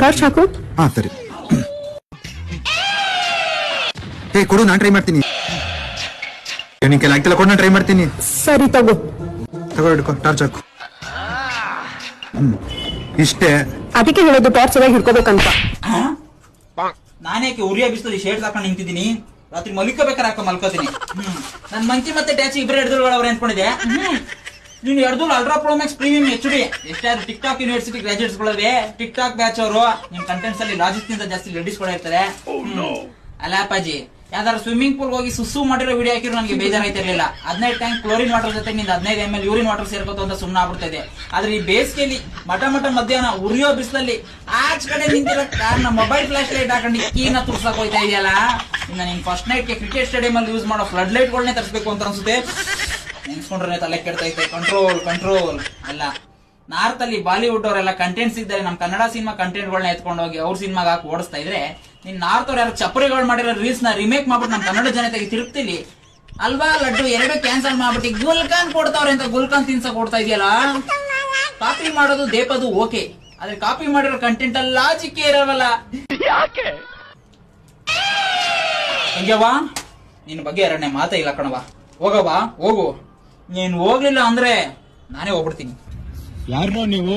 Torch ಹಾಕು. ಹಾ ಸರಿ. ಹೇ ಕೊಡು, ನಾನು ಟ್ರೈ ಮಾಡ್ತೀನಿ. ನಿನ್ ಕೆಲ ಆಗ್ತಿಲ್ಲ, ಕೊಡು, ನಾನು ಟ್ರೈ ಮಾಡ್ತೀನಿ. ಸರಿ ತಗೋ ಹಿಡ್ಕೊ, ಟಾರ್ಚ್ ಹಾಕು. ಇಷ್ಟೇ. ಅದಕ್ಕೆ ಹೇಳೋದು ಟಾರ್ಚ್ ಎಲ್ಲ ಹಿಡ್ಕೋಬೇಕಂತ. ನಾನೇಕೆ ಉರಿಯ ಬಿಸ್ತದೆ ಶೇಡ್ ಹಾಕೊಂಡು ನಿಂತಿದ್ದೀನಿ. ರಾತ್ರಿ ಮಲ್ಕೋಬೇಕಾರೆ ಹಾಕೋ ಮಲ್ಕೋತೀನಿ. ನನ್ ಮಂಕಿ ಮತ್ತೆ ಟ್ಯಾಚ್ ಇಬ್ಬರೇ ಎಡ್ದುಗಳವ್ರೆ ಅನ್ಕೊಂಡಿದೆ. ನೀನು ಎಡ್ದುಲ್ ultra pro max premium HD. ಎಷ್ಟಾದ್ರೂ ಟಿಕ್ ಟಾಕ್ ಯೂನಿವರ್ಸಿಟಿ ಗ್ರಾಜುಯೇಟ್ಸ್ ಗಳವೆ. ಟಿಕ್ ಟಾಕ್ ಬ್ಯಾಚ್ ಅವರು ನಿಮ್ ಕಂಟೆಂಟ್ಸ್ ಅಲ್ಲಿ ಲಾಜಿಕ್ ನಿಂದ ಜಾಸ್ತಿ ಲೇಡೀಸ್ ಗಳು ಇರ್ತಾರೆ. ಅಲ್ಲ ಅಪ್ಪಾಜಿ, ಯಾವ್ದಾದ್ರು ಸ್ವಿಮ್ಮಿಂಗ್ ಪೂಲ್ ಹೋಗಿ ಸುಸ್ಸು ಮಾಡಿರೋ ವಿಡಿಯೋ ಹಾಕಿರೋ ನನಗೆ ಬೇಜಾರಾಯ್ತಿರ್ಲಿಲ್ಲ. 15 ಟ್ಯಾಂಕ್ ಕ್ಲೋರಿನ್ ವಾಟರ್ ಜೊತೆ ನಿಂದ 15 ml ಯೂರಿನ್ ವಾಟರ್ ಸೇರ್ಕೋತು ಅಂತ ಸುಮ್ಮನೆ ಆಗ್ಬಿಡ್ತಾ ಇದೆ. ಆದ್ರೆ ಈ ಬೇಸಿಗೆಯಲ್ಲಿ ಮಠ ಮಧ್ಯಾಹ್ನ ಉರಿಯೋ ಬಿಸಿಲಲ್ಲಿ ಆಚ್ ಕಡೆ ನಿಂತಿರೋ ಕಾರಣ ಮೊಬೈಲ್ ಫ್ಲಾಶ್ ಲೈಟ್ ಹಾಕೊಂಡು ಕೀನ ತುರ್ಸಕ್ ಹೋಯ್ತಾ ಇದೆಯಲ್ಲ. ಇನ್ನ ನೀನ್ ಫಸ್ಟ್ ನೈಟ್ಗೆ ಕ್ರಿಕೆಟ್ ಸ್ಟೇಡಿಯಂ ಅಲ್ಲಿ ಯೂಸ್ ಮಾಡೋ ಫ್ಲಡ್ ಲೈಟ್ ಗಳನ್ನೇ ತರಿಸಬೇಕು ಅಂತ ಅನ್ಸುತ್ತೆ. ನೆನ್ಸ್ಕೊಂಡ್ರೆ ತಲೆ ಕೆಡ್ತೈತೆ. ಕಂಟ್ರೋಲ್ ಅಲ್ಲ. ನಾರ್ತ್ ಅಲ್ಲಿ ಬಾಲಿವುಡ್ ಅವರೆಲ್ಲ ಕಂಟೆಂಟ್ಸ್ ಇದ್ದಾರೆ. ನಮ್ ಕನ್ನಡ ಸಿನಿಮಾ ಕಂಟೆಂಟ್ ಗಳನ್ನ ಎತ್ಕೊಂಡು ಹೋಗಿ ಅವ್ರ ಸಿನಿಮಾಗ ಹಾಕಿ ಓಡಿಸ್ತಾ ಇದ್ರೆ, ನೀನ್ ನಾರ್ತ್ ಅವ್ರು ಯಾರು ಚಪ್ಪರಿಗಳು ಮಾಡಿರೋ ರೀಲ್ಸ್ ನ ರಿಮೇಕ್ ಮಾಡ್ಬಿಟ್ಟು ನಮ್ ಕನ್ನಡ ಜನತೆಗೆ ತಿರುಗ್ತಿಲಿ. ಅಲ್ವಾ ಲಡ್ಡು 2 ಕ್ಯಾನ್ಸಲ್ ಮಾಡ್ಬಿಟ್ಟು ಗುಲ್ಕಾನ್ ಕೊಡ್ತಾವ್ರೆ ಅಂತ ಗುಲ್ಕಾನ್ ತಿನ್ಸಕ್ ಕೊಡ್ತಾ ಇದೆಯಲ್ಲ. ಕಾಪಿ ಮಾಡೋದು ದೇಪದು ಓಕೆ, ಆದ್ರೆ ಕಾಪಿ ಮಾಡಿರೋ ಕಂಟೆಂಟ್ ಅಲ್ಲಿ ಲಾಜಿಕ್ ಇರವಲ್ಲ. ಯಾಕೆ ಸಂಜಯವಾ, ನಿನ್ ಬಗ್ಗೆ 2ನೇ ಮಾತೇ ಇಲ್ಲ ಕಣವಾ. ಹೋಗವಾ ಹೋಗು. ನೀನ್ ಹೋಗ್ಲಿಲ್ಲ ಅಂದ್ರೆ ನಾನೇ ಹೋಗ್ಬಿಡ್ತೀನಿ. ಯಾರನ್ನೋ ನೀವು